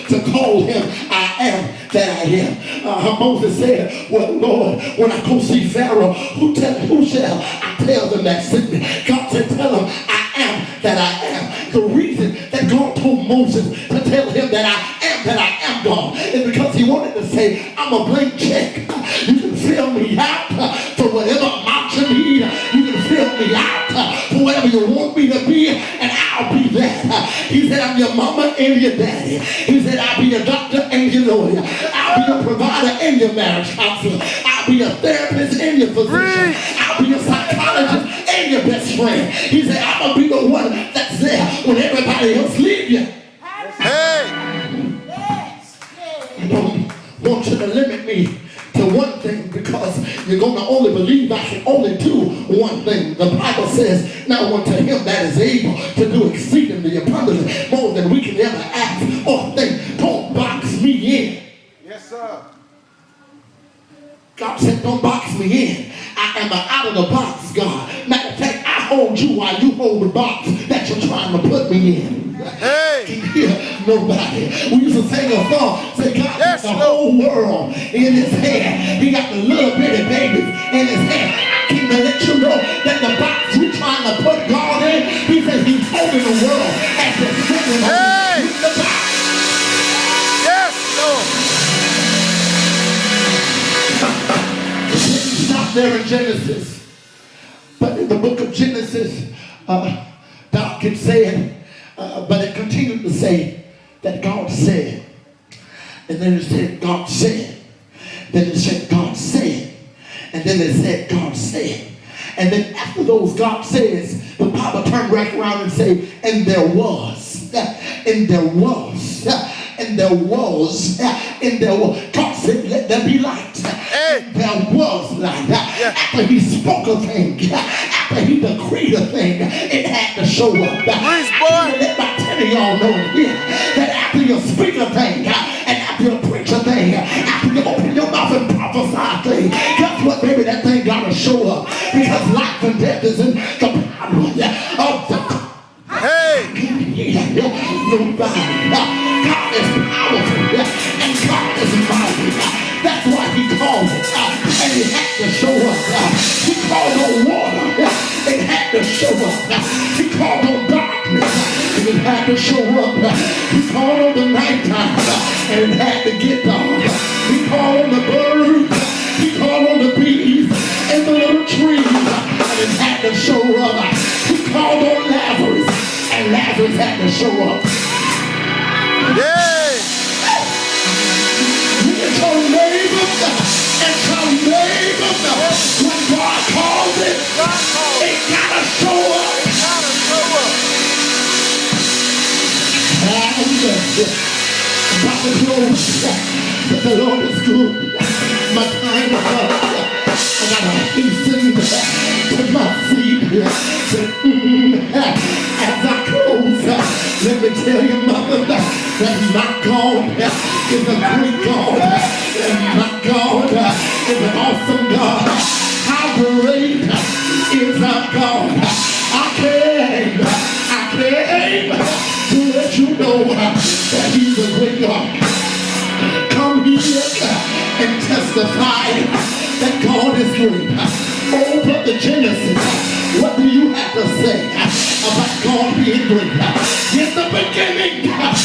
to call him I am that I am. Moses said, well, Lord, when I go see Pharaoh, who shall I tell them that sent me? God said, tell them I am that I am. The reason that God told Moses to tell him that I am God is because he wanted to say, I'm a blank check. You can fill me out for whatever amount you need. You can fill me out for whatever you want me to be, and I'll be that. He said, I'm your mama and your daddy. He said, I'll be your doctor and your lawyer. I'll be your provider and your marriage counselor. I'll be your therapist and your physician. I'll be your psychologist and your best friend. He said, I'm going to be the one that's there when everybody else leaves you. Hey! I don't want you to limit me to one thing, because you're going to only believe I can only do one thing. The Bible says, now unto him that is able to do exceedingly abundantly more than we can ever ask or think. Don't box me in. Yes, sir. God said, don't box me in. I am an out of the box God. Matter of fact, I hold you while you hold the box that you're trying to put me in. Hey! Can't hear nobody. We used to sing a song, say God got the whole world in his hand. He got the little bitty babies in his hand. I came to let you know that the box we trying to put God in, he said he's holding the world as the sitting on the box. Yes, Lord. It didn't stop there in Genesis, but in the book of Genesis, God can say it. But it continued to say that God said. And then it said God said. Then it said God said. And then it said God said. And then after those God says, the Bible turned right around and said, and there was. And there was. And there was. And there was. God said, let there be light. And there was light. After he spoke a thing, after he decreed a thing, it had to show up. Praise boy. Let my 10 of y'all know here that after you speak a thing, and after you preach a thing, after you open your mouth and prophesy a thing, guess what, baby? That thing gotta show up, because life and death is in the power of the Hey! nobody. God is powerful, and God is mighty. That's why he called it, and it had to show up. He called on water, it had to show up. He called on darkness, and it had to show up. He called on the nighttime, and it had to get dark. He called on the birds, he called on the bees, and the little trees, and it had to show up. He called on Lazarus, and Lazarus had to show up. Yay! Tell neighbors, and tell neighbors, when God calls it, it gotta show up. It gotta show up. About to close, but the Lord is good. My time is up. I gotta hasten to my seat. As I close, let me tell you, mother, that my God is a great God. And my God is an awesome God. How great is our God? I came to let you know that he's a great God. Come here and testify that God is great. Open the Genesis. What do you have to say about God being great? In the beginning, God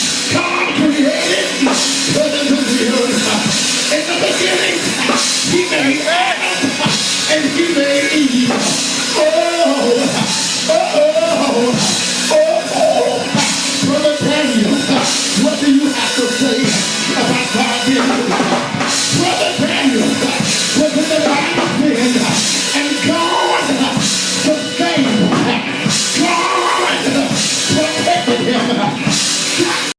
created heaven and the earth. In the beginning,